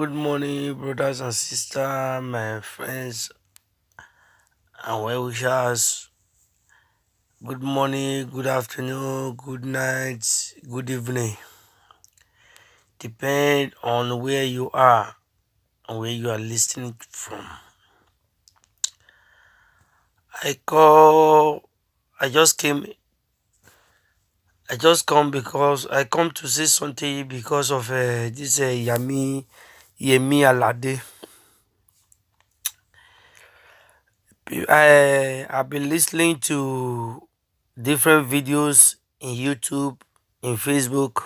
Good morning, brothers and sisters, my friends and well wishers. Good morning, good afternoon, good night, good evening. Depend on where you are and where you are listening from. I call. I just came. I just come because I come to say something because of this Yemi Alade. I've been listening to different videos in YouTube, in Facebook.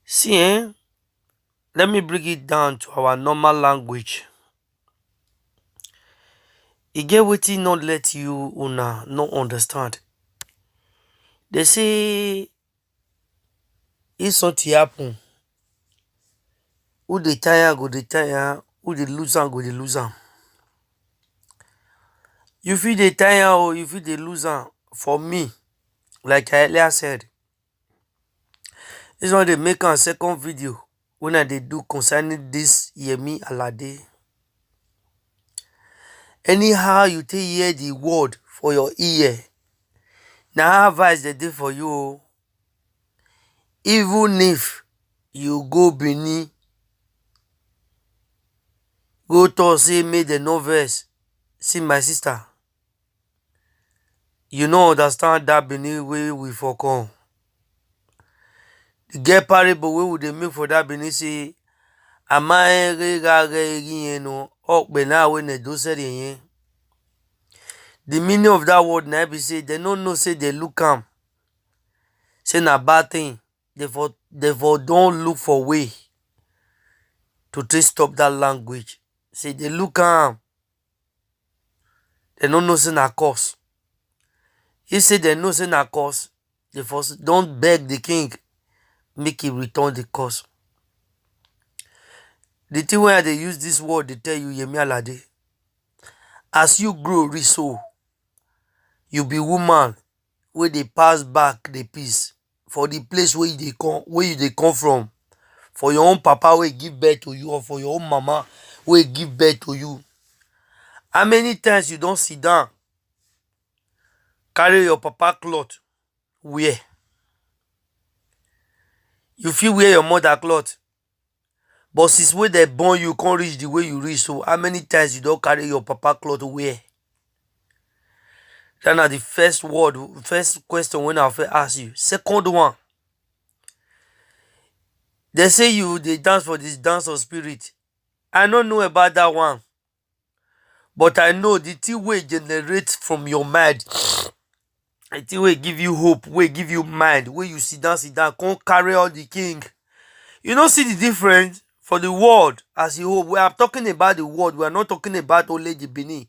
See, let me bring it down to our normal language. E get wetin not let you una no understand. They say if something happen, who dey tire go dey tire, who dey lose am go dey lose am. You fit dey tire or you fit dey lose am. For me, like I earlier said, this one dey make am second video when I dey do concerning this Yemi Alade. Anyhow you take hear the word for your ear, na advice dey dey for you o. Even if you go Benin, go talk say make dem no vex. See my sister, you no understand that Benin wey we for come. E get parable wey we dey make for that Benin say the meaning of that word na be say dem no know say they look am say na bad thing. Therefore don't look for way to take stop that language. Say they look am, they no know say na curse. He say they know say na curse, therefore don't beg the king make he return the curse. The thing wey I dey use this word dey tell you, Yemi Alade, as you grow reach so, you be woman wey dey pass back the peace for the place where you dey come from, for your own papa wey give birth to you, or for your own mama wey give birth to you. How many times you don sit down carry your papa cloth wear? You fit wear your mother cloth, but since wey dem born you come reach the way you reach so, how many times you don carry your papa cloth wear? That na the first question wey I fit ask you. Second one, they say you dey dance for this dance of spirit. I no know about that one, but I know the thing wey generate from your mind, the thing wey give you hope, wey give you mind, wey you sit down come carry all the king. You no see the difference for the world as a whole. We are talking about the world, we are not talking about only the Benin.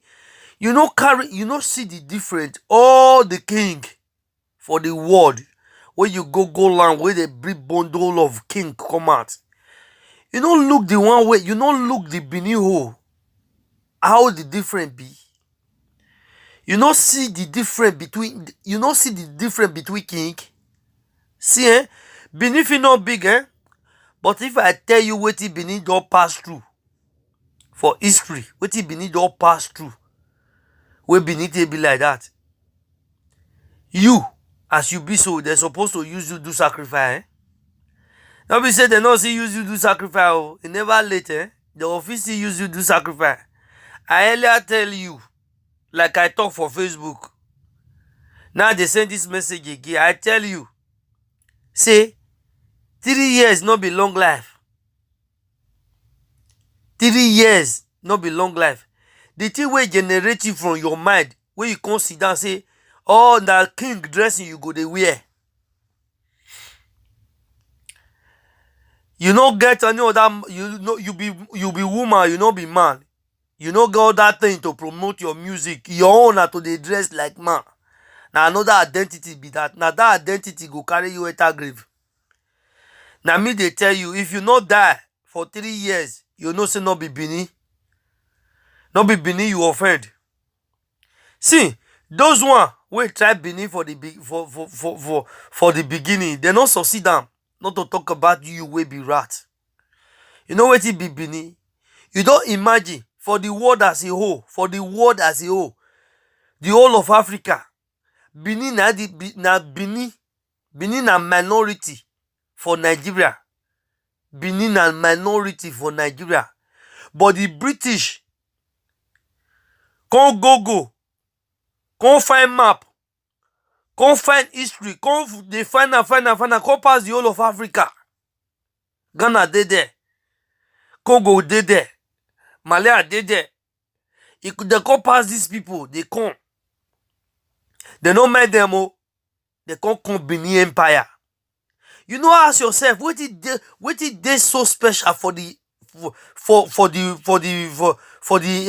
You no see the difference. All the king for the world, where you go land, where they bring bundle of king come out. You don't look the one way, you don't look the Benin hole. How the difference be? You don't see the difference between king. See, Benin fit not big, but if I tell you wetin Benin don pass through for history, wetin Benin don pass through, wey Benin take be like that, you as you be so, they're supposed to use you do sacrifice. No be say they no see use you do sacrifice. Oh, it never late. The office use you do sacrifice. I earlier tell you, like I talk for Facebook. Now they send this message again. I tell you, say 3 years not be long life. 3 years not be long life. The thing wey generate you from your mind, where you come sit down say, oh, that king dressing you go dey wear. You no get any other, you be woman, you no be man. You no get all that thing to promote your music. Your own na to dey dress like man. Now another identity be that. Now that identity go carry you enter grave. Now me they tell you, if you not die for 3 years, you know say not be Benin. Not be Benin you offend. See, those one wey try Benin for the beginning, they not succeed them. Not to talk about you wey be rat. You know what it be Benin? You don't imagine for the world as a whole, the whole of Africa, Benin Benin na minority for Nigeria. Benin na minority for Nigeria. But the British can't go, can't find map, can't find history, they find can't pass the whole of Africa. Ghana dey there, Congo dey there, Malaya dey there. They can't pass these people, they come. They don't mind them, they can't come Benin Empire. You know, ask yourself, what it they so special for the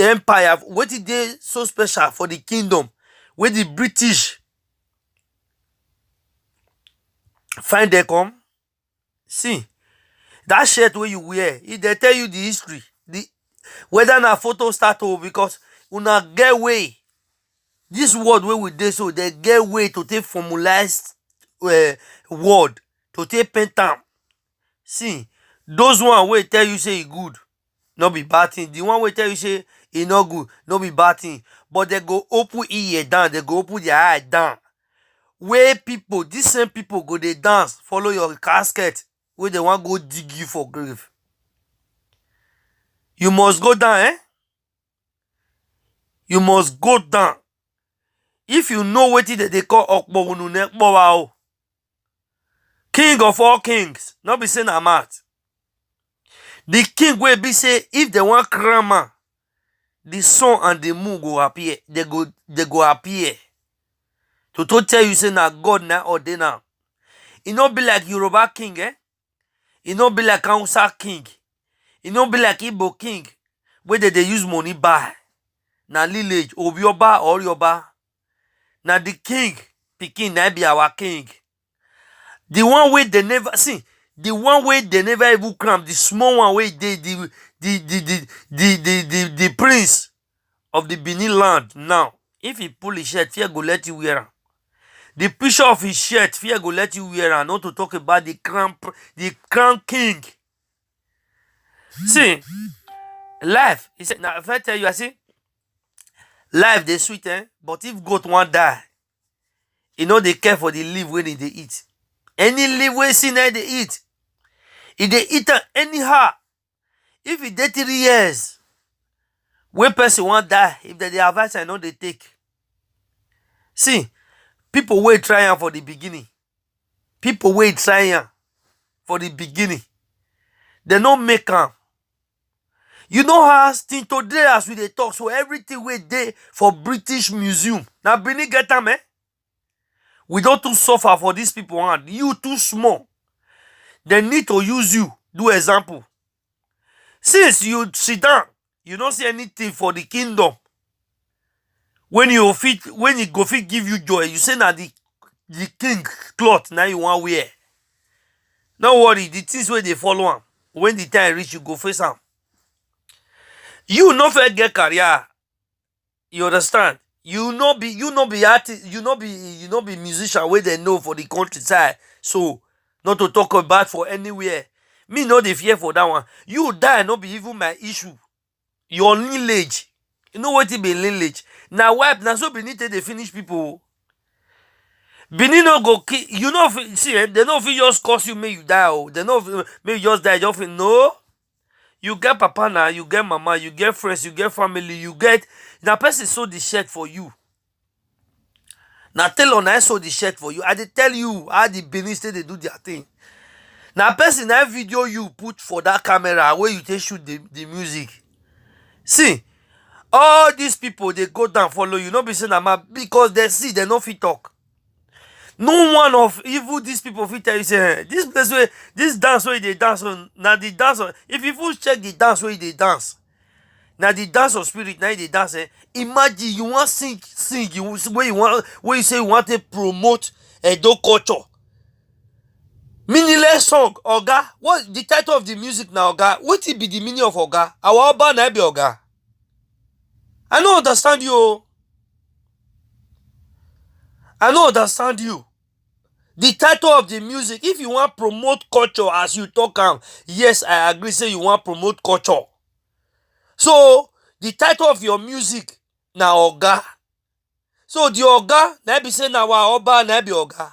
empire? What it they so special for the kingdom? Where the British find they come? See, that shirt where you wear, if they tell you the history, whether na photo start over, because una get way. This word where we dey so they get way to take formalized word to take paint am. See, those one wey tell you say e good, no be bad thing. The one wey tell you say e no good, no be bad thing. But they go open ear down, they go open their eye down. Where people, these same people go dey dance, follow your casket, where they want go dig you for grave. You must go down, eh? You must go down. If you know what they call Okbo, king of all kings, not be saying I'm at. The king will be say if they want grammar, the sun and the moon go appear. They go appear. To tell you say na God na ordain now. It not be like Yoruba king, eh? It not be like Hausa king. It not be like Igbo king, where they use money buy. Na lineage, Obioba or Yoba. Na the king, Pikin na be our king. The one way they never see, the one way they never even cram, the small one way they the prince of the Benin land now. If he pull his shirt, fear go let you wear am. The picture of his shirt, fear go let you wear am. Not to talk about the crown king. See, life. He said, now if I tell you, I see, life they sweet, eh? But if goat want die, you know they care for the leaf when they eat. Any leaf we see now they eat. If they eat anyhow, if it dey 3 years, when person want die, if they advice I know they take. See, people wait trying for the beginning. People wait trying for the beginning. They no make am. You know how still today as we dey talk, so everything we dey for British Museum. Now Benin get am, eh? We don't too suffer for these people hand. You too small. They need to use you. Do example. Since you sit down, you don't see anything for the kingdom. When you go fit give you joy, you say now the king cloth now you want wear. No worry, the things where they follow am. When the time reach, you go face am. You no fit get career. You understand? You no be artist, you no be musician where they know for the countryside. So not to talk about for anywhere. Me no dey fear for that one. You die no be even my issue. Your lineage. You know what it be lineage? Now wipe now so Benin they finish people. Benin no go kill. You know see they no fit just cause you make you die. Oh. They no make you just die. Just no. You get papa now, you get mama, you get friends, you get family, you get na person sew the shirt for you. Now tell on I sew the shirt for you. I dey tell you how the Benin State they do their thing. Now person that video you put for that camera where you take shoot the music. See, all these people they go down follow you, not be saying that because they see they no fit talk. No one of even these people fit tell you say this place where this dance where they dance on now the dance on, if you full check the dance where they dance. Now the dance of spirit now they dance. Imagine you want sing you where you say you want to promote Edo culture. Meaningless song, Oga. What the title of the music now, Oga? What it be the meaning of Oga? Our Oba na be Oga. I don't understand you. I don't understand you. The title of the music, if you want promote culture as you talk am, yes, I agree say you want promote culture. So the title of your music na Oga. So the Oga, na be say na our Oba na be Oga.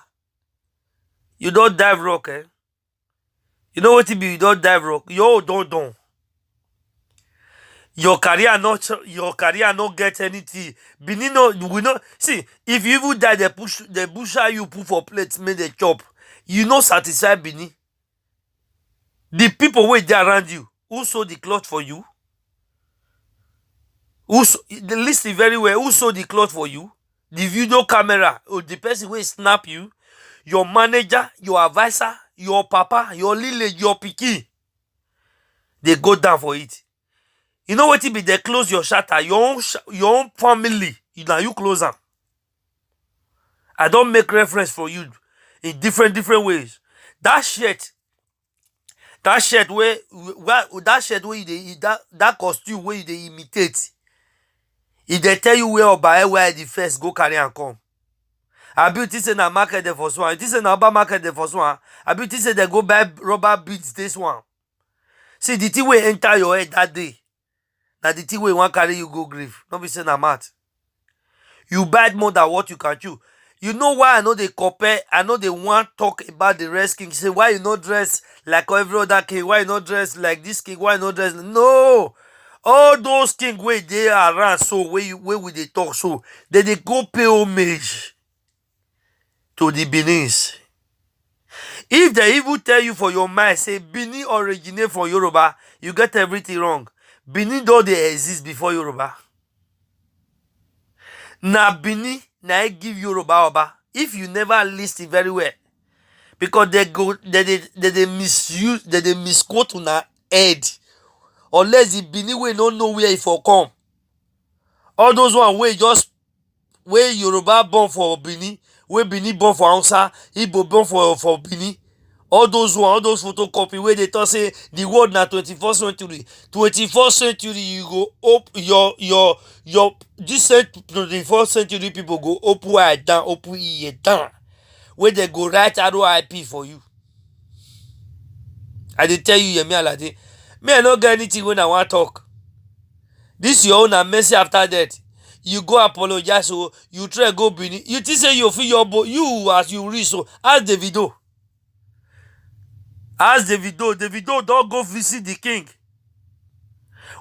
You don't dive rock, eh? You know what it be? You don't dive rock. Yo, don't. Your career not get anything. Benin no, we no see. If you even die, they push you put for plates, make the chop. You no satisfy Benin. The people wait there around you. Who sold the cloth for you? Listen very well. Who sold the cloth for you? The video camera or the person will snap you. Your manager, your advisor, your papa, your lily, your picky. They go down for it. You know what it be? They close your shutter. Your own family. You close them. I don't make reference for you in different ways. That shirt where that costume where they imitate. If they tell you where the first go carry and come. I beauty say na market the first one. This is na market the first one. I beauty say they go buy rubber beads this one. See the thing will enter your head that day. Now the thing will want carry you go grief. Don't be saying na mat. You bad more than what you can chew. You know why I know they compare, I know they want talk about the rest king. Say why you not dress like every other king? Why you not dress like this king? Why you not dress? No. All those kings where they are around, so where would they talk so? They go pay homage to the Benin's. If they even tell you for your mind, say Benin originate from Yoruba, you get everything wrong. Benin though they exist before Yoruba. Na Benin, na I give Yoruba Oba. If you never listen very well, because they misuse, they misquote on our head. Unless the Benin we don't know where it for come. All those one where Yoruba born for Benin, where Benin born for Hausa, Igbo born for Benin. All those photocopy where they talk say the world na 21st century. 21st century you go up your this 21st century people go up where down, up ear down. Where they go write RIP for you. I dey tell you Yemi Alade. Me I no get anything when I want talk. This your own and mercy after that. You go apologize, so you try go Benin. You think say you feel your you as you reach so ask Davido. Ask Davido don't go visit the king.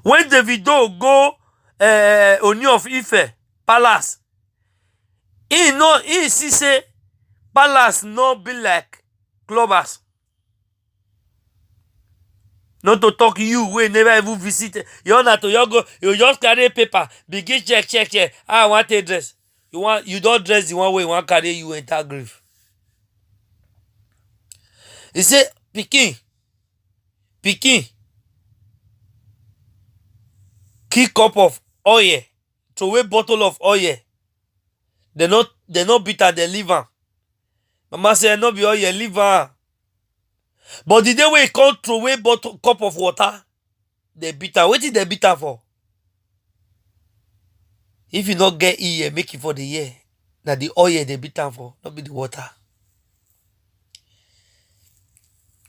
When Davido go Oni of Ife palace, he see say palace no be like clubbers. Not to talk you wey never even visit. You not to you go, you just carry paper, begin check. I want a dress. You don't dress the one way you want carry you enter grief. He say, Pikin, key cup of oil, throw away bottle of oil. They not bitter, they leave am. Mama say, no be oil, leave am. But the day wey come throw away bottle cup of water, they bitter. Wetin they bitter for? If you not get ear, make it for the year. Now the oil they bitter for, not be the water.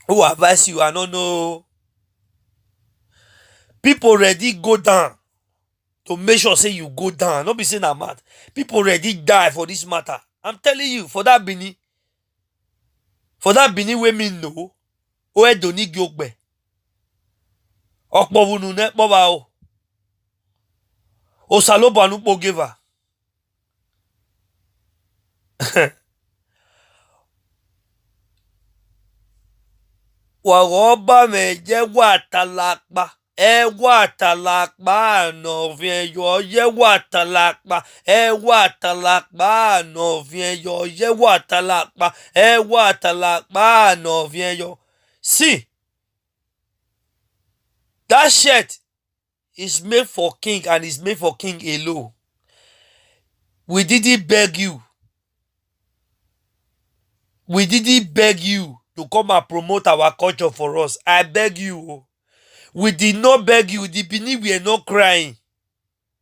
Who advise you? I don't know. People ready go down to make sure say you go down. Not be saying I'm mad. People ready die for this matter. I'm telling you, for that Benin wey me know, o e doni gyogbe. Okpo wunu ne po ba o. O salobo anu po geva. Waroba me je watalakba. Watalakba no vien yo ye watalakba. Watalakba no vien yo ye watalakba. Watalakba no vien yo. See, that shirt is made for king and is made for king alone. We didn't beg you. We didn't beg you to come and promote our culture for us. I beg you. We did not beg you. The Benin we are not crying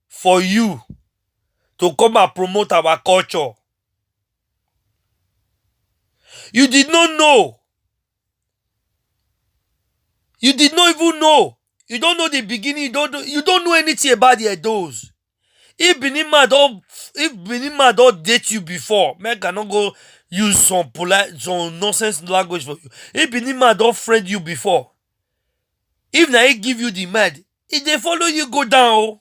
for you to come and promote our culture. You did not know. You did not even know. You don't know the beginning. You don't know anything about the Edos. If Benima don't date you before, man cannot go use some nonsense language for you. If Benima don't friend you before, if na he give you the mad, if they follow you go down.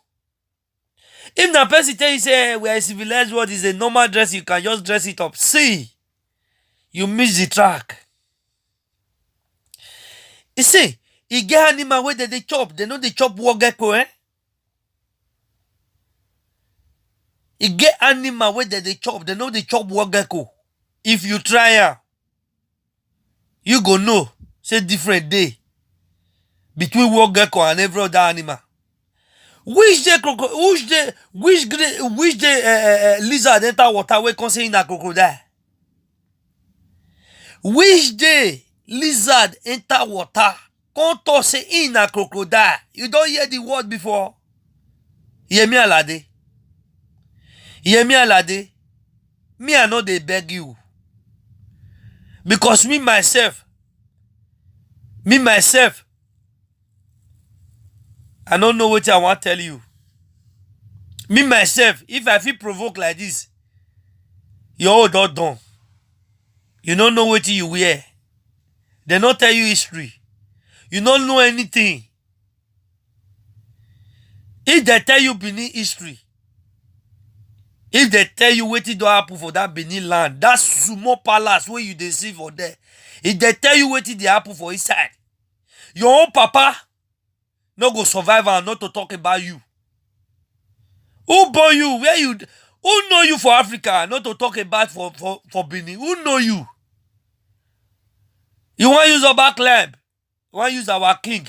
If na person tell you say we are a civilized world, is a normal dress, you can just dress it up. See, you miss the track. You see, e get animal where they chop. They know they chop war gecko, eh? E get animal where they chop. They know they chop war gecko. If you try am, you go know. Say different day between war gecko and every other animal. Which day lizard enter water wey come say na crocodile? Which day lizard enter water come talk say in na crocodile? You don't hear the word before? Yemi Alade. Yemi Alade. Me I know they beg you. Because me myself, I don't know what I want to tell you. Me myself, if I feel provoke like this, you're all done. You don't know what you wear. They don't tell you history. You don't know anything. If they tell you Benin history, if they tell you what do happen for that Benin land, that Sumo palace where you deceive for there, if they tell you what they happen for inside, your own papa no go survive and not to talk about you. Who born you? Where you? Who know you for Africa? Not to talk about for Benin. Who know you? You want to use our climb? You want to use our king?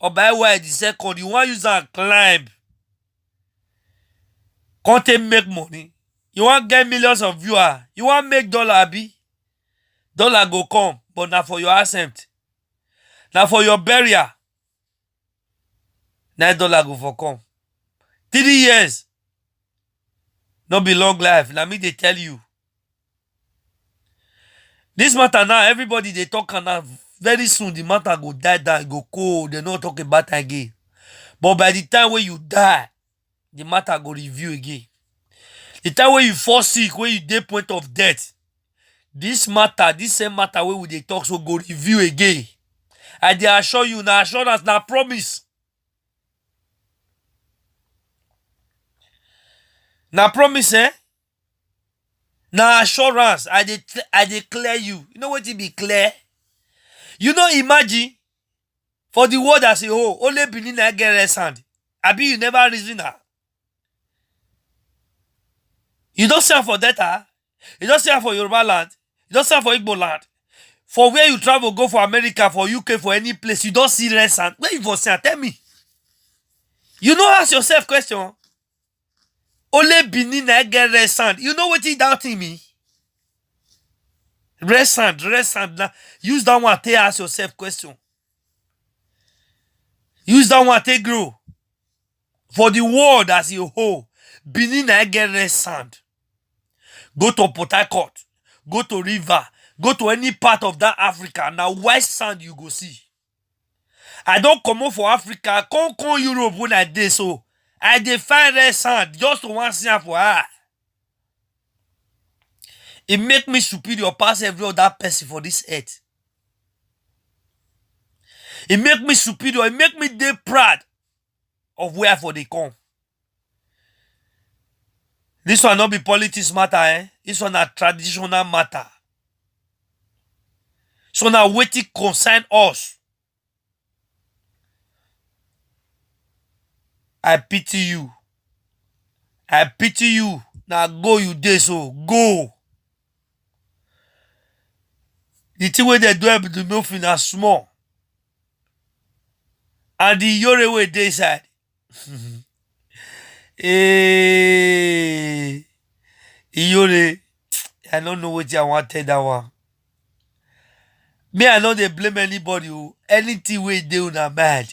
Oba the second. You want to use our climb? Can't make money? You want to get millions of viewers? You want to make dollar, be? Dollar go come, but not for your accent. Now for your burial. $9 go for come. 3 years. No be long life. Let me they tell you. This matter now, everybody they talk and now very soon the matter go die down, go cold. They not talk about it again. But by the time when you die, the matter go review again. The time when you fall sick, when you dey point of death, this same matter where they talk so go review again. I dey assure you, na assurance, na promise. Na promise, eh? Na assurance. I declare you. You know what it be clear? You know, imagine for the world as a whole, only Benin I get rest hand. Abi you never reason that. You don't sell for data. You don't sell for Yoruba land. You don't sell for Igbo land. For where you travel, go for America, for UK, for any place, you don't see rest hand. Where you for say? Tell me. You know, ask yourself question. Only Benin I get rest hand. You know what he doubting me? Rest hand. Now, use that one to ask yourself question. Use that one to grow. For the world as a whole, Benin I get rest hand. Go to Port Harcourt. Go to River. Go to any part of that Africa. Now, white sand you go see. I don't come out for Africa. Come Europe when I did so. I define red sand just to one thing for her. It make me superior past every other person for this earth. It make me superior. It make me dey proud of where for they come. This one not be politics matter, eh? This one a traditional matter. So now waiting concern us. I pity you. Now go you dey so. Go. The thing where they do it the nothing as small. And the Yore way dey side. Yore. I don't know what I want to tell that one. Me, I know they blame anybody who anything we do na mad.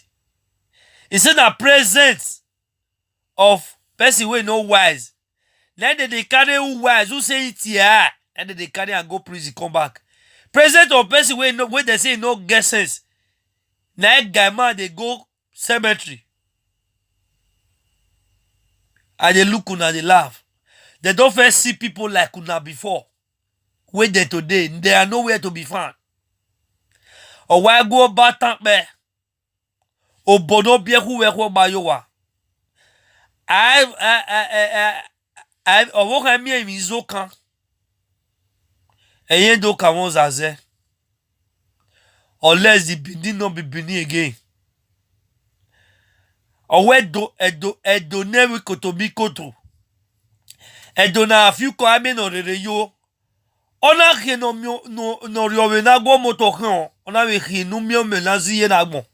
It's in the presence of person we no wise. Then they carry who wise, who say it here, and then they carry and go prison, come back. Present of person wey no, wey they say no get sense. Na guy man they go cemetery. And they look una, they laugh. They don't first see people like una before. Wait there today, they are nowhere to be found. Or why go back there? O bono bie who we go ba yo wa. I owo kan mi emi zo kan. Eyen do kan won zaze. Unless the Benin not be Benin again. Or where do never kotobi koto. Edo na afiu ko ame no rere yo. Ona ke no riowe na go moto kan. Ona we ki no mi o me na ziye na gbon.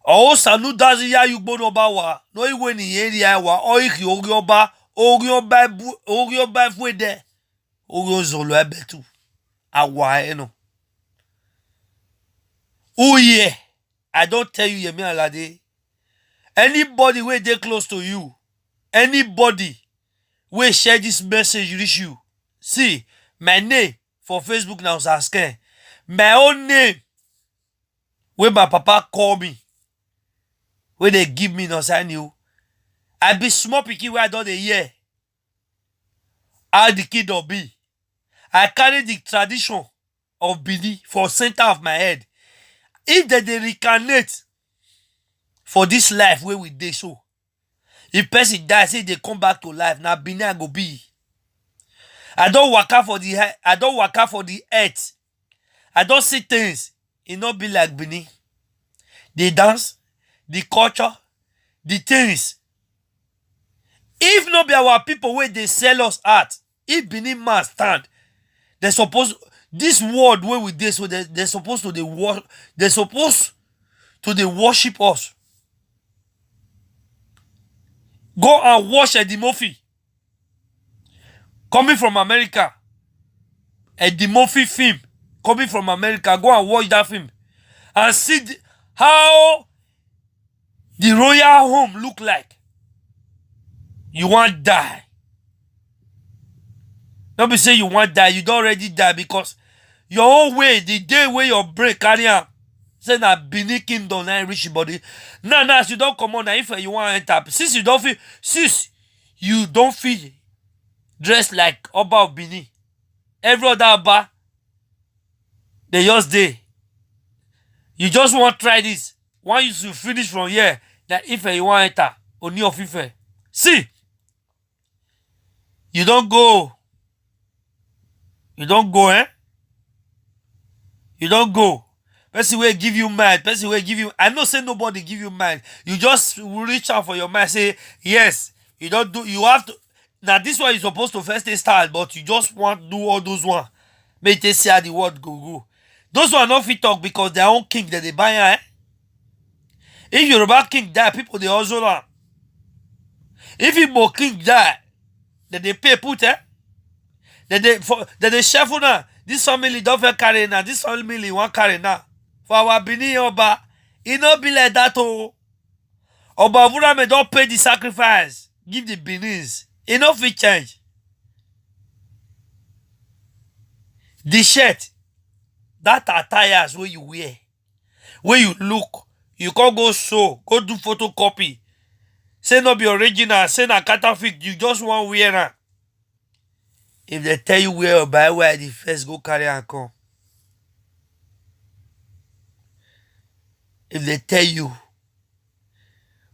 O sanu dazi ya yugbo no ba wa. No iwe ni area wa. O iki ori oba fuede. Ori zolo ebetu. Awa eno. Oh yeah. I don't tell you Yemi Alade. Anybody wey dey close to you, anybody wey share this message reach you. See, my name for Facebook now is Asken. My own name wey my papa call me, wey they give me no sign you. I be small pikin wey I don dey hear how the kingdom be. I carry the tradition of Benin for center of my head. If they reincarnate for this life where we dey so, if person die, say they come back to life, now Benin I go be. I don't work out for the earth. I don't see things. It not be like Benin. The dance, the culture, the things. If not be our people where they sell us art, if Benin man stand, they suppose this world where we dey so they're supposed to worship us. Go and watch Eddie Murphy coming from America. Eddie Murphy film coming from America. Go and watch that film and see how the royal home look like. You want die. Don't be say you want die. You don't already die because your own way, the day where your brain carry am, say na Benin kingdom na reach your body. Now, you don't come on. Now, if you want to enter, since you don't feel dressed like Oba of Benin, every other Oba, they just dey. You just want to try this. Once you finish from here, that if you want to enter, Oni of Ife. See, you don't go. You don't go, eh? You don't go. Person will give you mind. Person will give you. I know say nobody give you mind. You just reach out for your mind. Say yes. You don't do. You have to. Now this one is supposed to first start, but you just want to do all those one. Make they see how the word go. Those one not fit talk because their own king that they buy. Eh? If Yoruba king die, people they also learn. If Igbo king die, then they pay put. Eh? Then they shuffle now. This family don't feel carry now. This family won't carry now. For our Benin Oba, it not be like that. Oh, Oba Vurame don't pay the sacrifice. Give the Benins. It not fit change. The shirt, that attires where you wear, where you look, you can't go go do photocopy. Say not be original. Say na counterfeit. You just want wear now. If they tell you where or buy where the first go carry and come. If they tell you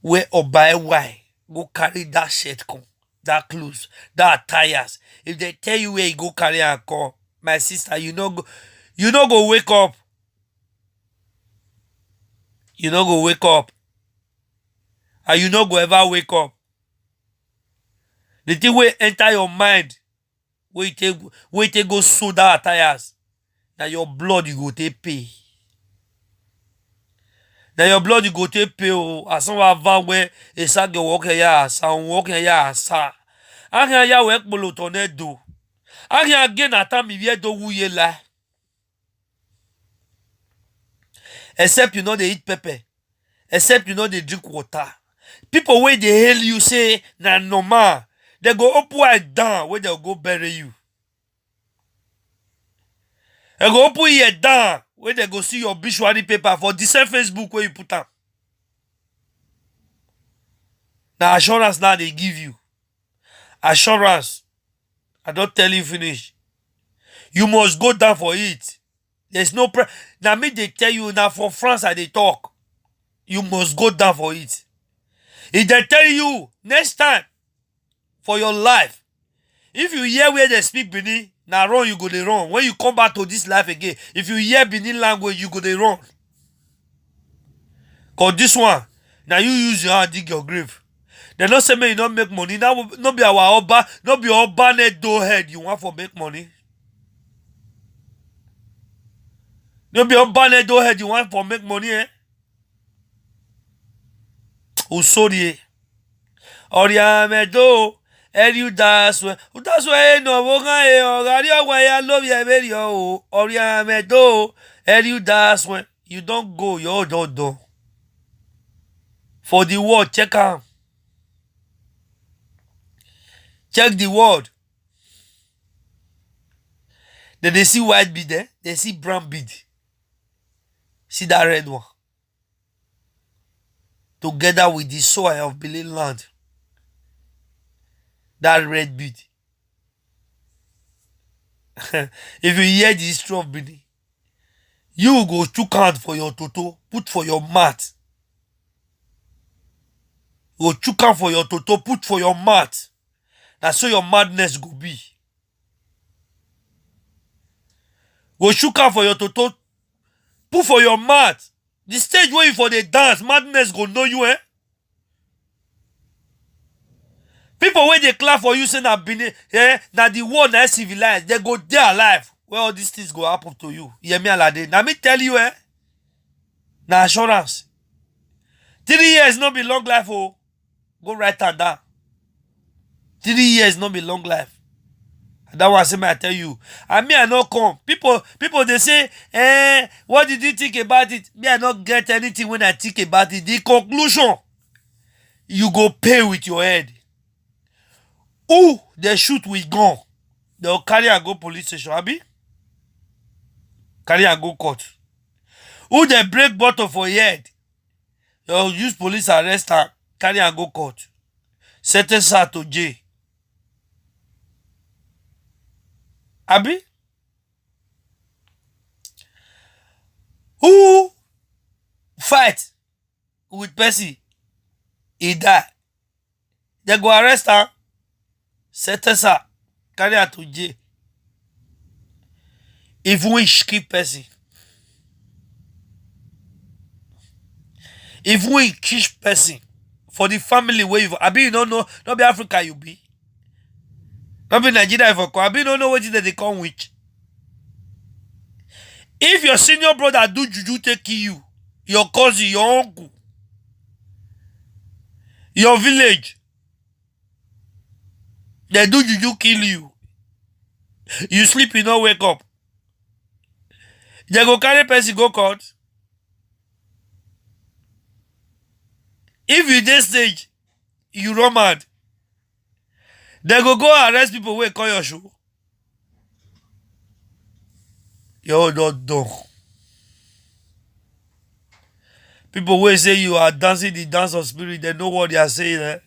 where or buy why, go carry that shirt come, that clothes, that attires. If they tell you where you go carry and come, my sister, you no go wake up. You no go wake up. And you no go ever wake up. The thing will enter your mind. Where you take go sew that attires. Now your blood you go take pay. Now your blood you go take pay. As some van where a sag walk here, some walk here, sir. I can ya work below tornado. I can again at time if you do ye lie. Except you know they eat pepper. Except you know they drink water. People where they hail you say na normal. They go upward down where they'll go bury you. I go put here down where they go see your obituary paper for the same Facebook where you put am. Now assurance now they give you. Assurance. I don't tell you finish. You must go down for it. There's no now me they tell you now for France I they talk. You must go down for it. If they tell you next time for your life, if you hear where they speak Benin, now run you go they run. When you come back to this life again, if you hear Benin language, you go they run. Cause this one, now you use your hand dig your grave. They don't say me you don't make money. Now no be our Oba, no be Oba net do head you want for make money. No be Oba net do head you want for make money, eh? Oh sorry. Oria medo. Eriu daswe. Udaswe no woga e ogari ogwa ya love ya very o. Oria medo. Eriu daswe. You don't go, you don't do. For the word, check out. Check the word. Then they see white bead there. They see brown bead. See that red one. Together with the soil of Benin land. That red bead. If you hear the history of Benin, you go to count for your toto, put for your mat. Go to count for your toto, put for your mat. That's so your madness go be. Go shook out for your toto, put for your mat. The stage where you for the dance, madness go know you, eh? People where they clap for you say na Benin, eh? Na the world na civilized, they go there alive. Where all these things go happen to you. Yemi Alade. Now me tell you, eh? Na assurance. 3 years no be long life, oh. Go write that down. 3 years no be long life. That was I tell you. And me I not come. People they say, what did you think about it? Me I not get anything when I think about it. The conclusion, you go pay with your head. Who they shoot with gun, they'll carry and go police station, abi? Carry and go court. Who they break bottle for your head, they'll use police arrest and carry and go court. Sentence her to jail. Abi? Who fight with Percy? He die. They go arrest her, sentence her, carry her to jail. If we keep Percy. If we kiss person for the family where you Abi you don't know, not be Africa you be. Not be Nigeria if you come. Abi you don't know what they come with. If your senior brother do juju take you, your cousin, your uncle, your village, they do juju kill you. You sleep, you don't wake up. They go carry person go court. If you this stage, you run mad. They go arrest people where call your show. Yo, don't do. People will say you are dancing the dance of spirit, they know what they are saying. Eh?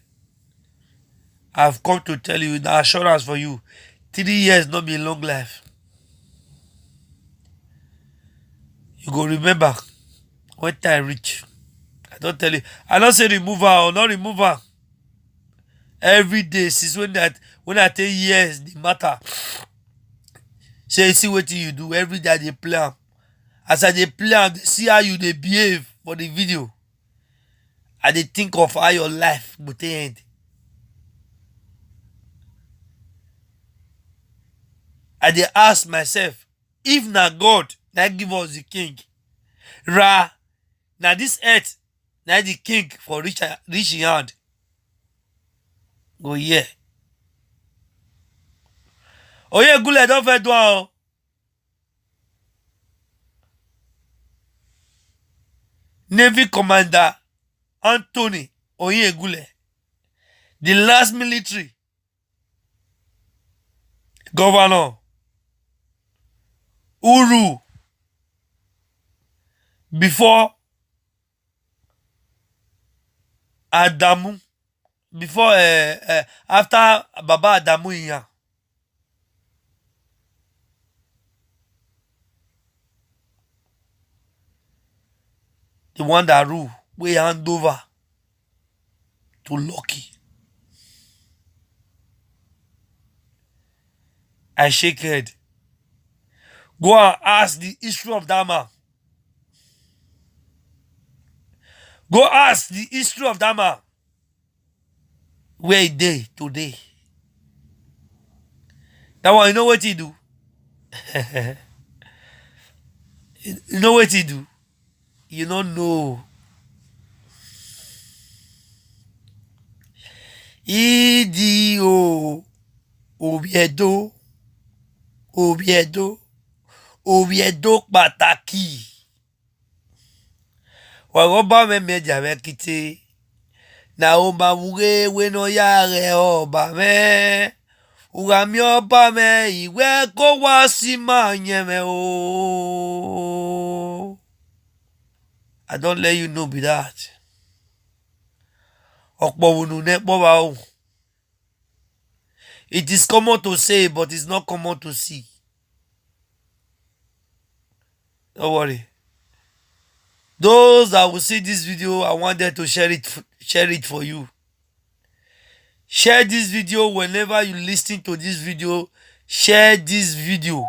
I've come to tell you the assurance for you. 3 years not be long life. You go remember when time reach. I don't tell you. I don't say remove her or not remove her. Every day since when I tell years the matter. Say see what you do every day they play. As I they play, they see how you they behave for the video. I they think of how your life would end. I they ask myself, if na God that give us the king, Ra, na this earth, na the king for rich hand. Go yeah. Oh yeah, Gule don't fait toi. Navy Commander Anthony Oyegule, the last military governor Uru before Adamu, before after Baba Adamu here. The one that rule, we hand over to Lucky. I shake head. Go and ask the history of that man. Go ask the history of that man. Where he dey today. That one, you know what he do? You know what he do? You don't know. Idio Obiedo pàtàkì. Wàrọ̀bá mẹ́mẹ́jà mẹ́kìtì. Na ọba wúre wẹ́nà yá rẹ̀ ọba mẹ́. Urami ọba mẹ́ ìwé kó wá sí máa yẹn mẹ́ o. I don't let you know be that. Ọ̀pọ̀ wùnú nẹ́pọ̀ bá o. It is common to say, but it's not common to see. Don't worry. Those that will see this video, I want them to share it for you. Share this video whenever you listen to this video. Share this video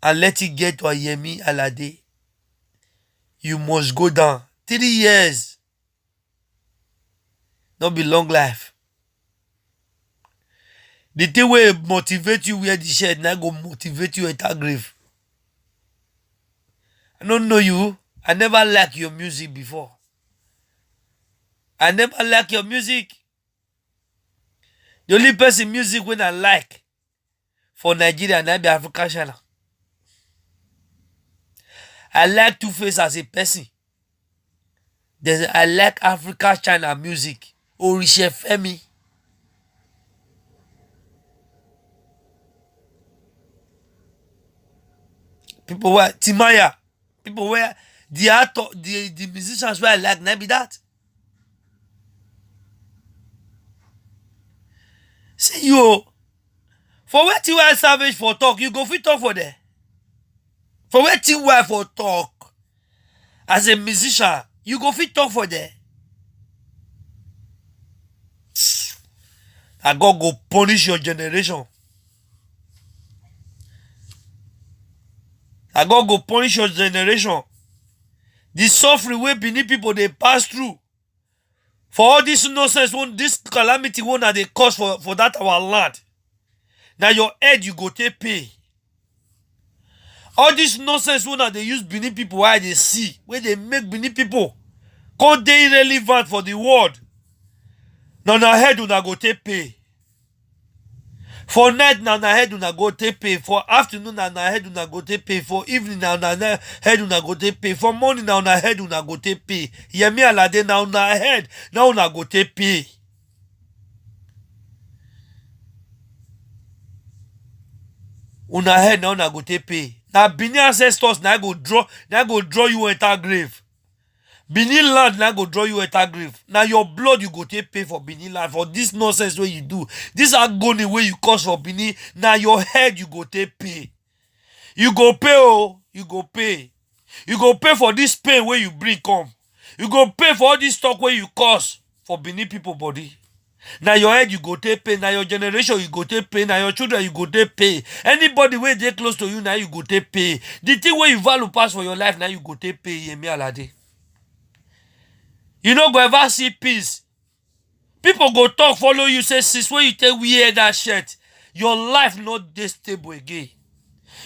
and let it get to Yemi Alade. You must go down. 3 years. Not be long life. The thing will motivate you wear the shirt, now go motivate you enter grave. I don't know you. I never liked your music before. I never liked your music. The only person music when I like for Nigeria now be African channel. I like Two-Face as a person. I like African channel music. Orishe Femi. People were Timaya. People were the actor, the musicians where I like, not be that. See you. For where you are savage for talk, you go fit talk for there. For where you are for talk, as a musician, you go fit talk for there. And God go punish your generation. And God go punish your generation. The suffering wey beneath people they pass through. For all this nonsense, this calamity won't have they cause for that our land. Now your head you go take pay. All this nonsense won't they use beneath people why they see, where they make beneath people. Come they irrelevant for the world. Now na head una go take pay. For night now na head una go take pay. For afternoon now na head una go take pay. For evening now na head una go take pay. For morning now na head una go take pay. Yemi Alade now na head now una go take pay. Una head now una go take pay. Now Benin ancestors now go draw you enter grave. Benin land now go draw you enter grave. Now your blood you go take pay for Benin land for this nonsense way you do. This agony way you cause for Benin. Now your head you go take pay. You go pay oh, you go pay. You go pay for this pain where you bring come. You go pay for all this talk where you cause for Benin people body. Now your head you go take pay. Now your generation you go take pay. Now your children you go take pay. Anybody where they close to you now you go take pay. The thing where you value pass for your life now you go take pay. Yemi Alade. You no go ever see peace. People go talk, follow you, say, since when you take wear that shirt, your life not dey stable again.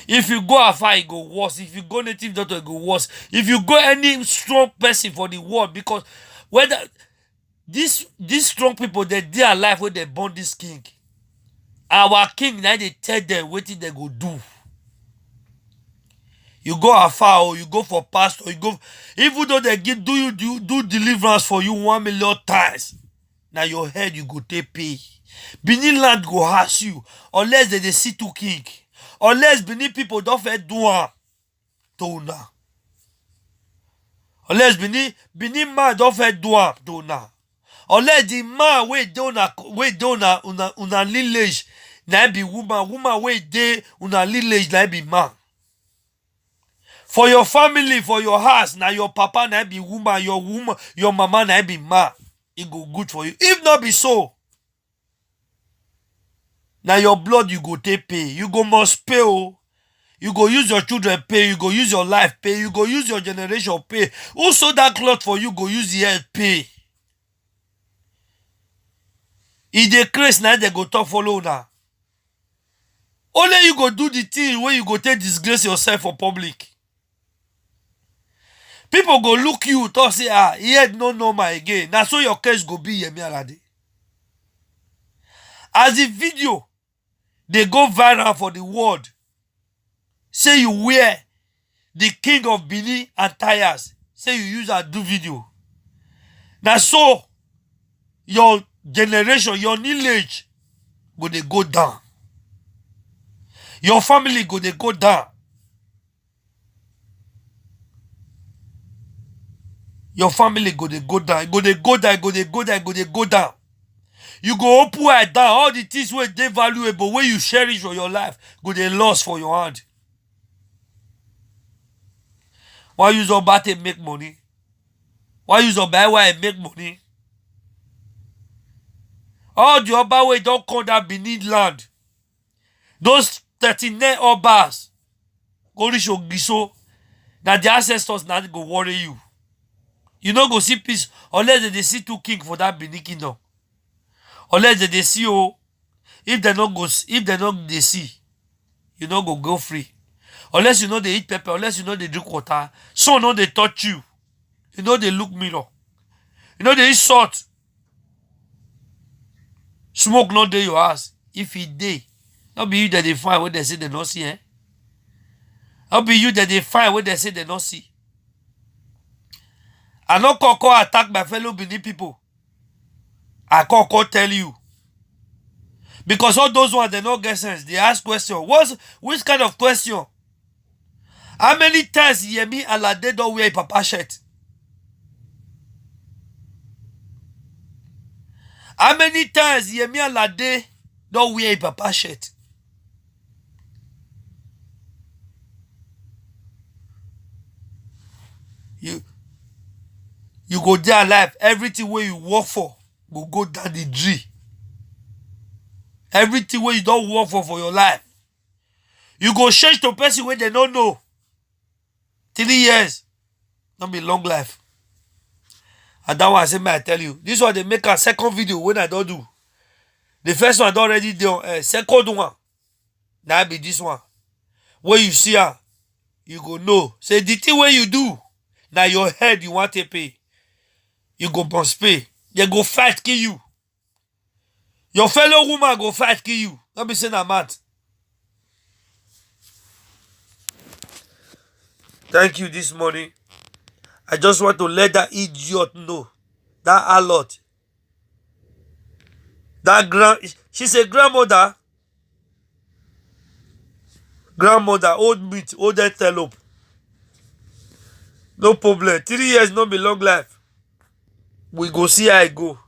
If you go afar, it go worse. If you go native doctor, it go worse. If you go any strong person for the world, because whether these strong people, they their life when they born this king. Our king, now they tell them what they go do. You go afar or you go for pastor, you go, even though they do deliverance for you 1 million times, now your head you go take pay. Benin land go ask you, unless they see two king, unless Benin people don't fit do am to una. Unless Benin man don't fit do am to una. Unless the man wey dey una lineage na be woman wey dey una lineage na be man. For your family, for your house, na your papa na be woman, your mama na be man. It go good for you. If not be so, na your blood you go take pay. You go must pay. Oh. You go use your children pay. You go use your life pay. You go use your generation pay. Who sew that cloth for you go use the head pay. If they craze now they go talk follow now. Only you go do the thing where you go take disgrace yourself for public. People go look you talk say he head no normal again. Now so your case go be Yemi Alade. As the video they go viral for the world, say you wear the king of Benin attires, say you use and do video. Now so your generation, your lineage go they go down. Your family go they go down. Your family go they go down. Go they go down. Go they go down. Go they go down. You go open it down. All the things where they valuable, where you cherish for your life, go they lost for your hand. Why use your body make money? Why use your buy why make money? All the other way don't come that Benin land. Those 39 obas go reach your giso. Now the ancestors now go worry you. You no go see peace unless they see two kings for that Benin kingdom. Unless they see if they not they see, you no go free. Unless you know they eat pepper, unless you know they drink water, so no they touch you. You know they look mirror. You know they eat salt. Smoke not dey your house. If it dey, not be you that they find what they say they not see, eh? Not be you that they find what they say they not see. I no call attack my fellow Benin people. I call tell you. Because all those ones, they don't get sense. They ask question. Which kind of question? How many times Yemi Alade don't wear a papa shirt? How many times Yemi Alade don't wear a papa shirt? You go there alive. Everything where you work for will go down the tree. Everything where you don't work for your life. You go change to a person where they don't know. 3 years. Not be long life. And that one I say, may I tell you. This one they make a second video when I don't do. The first one I don't already do. Second one. Now be this one. Where you see her, you go know. Say the thing where you do. Now your head you want to pay. You go must pay. They go fight kill you. Your fellow woman go fight kill you. Don't be saying I'm mad. Thank you this morning. I just want to let that idiot know. That allot. She's a grandmother. Grandmother, old meat, old antelope. No problem. 3 years, not be long life. We go see how I go.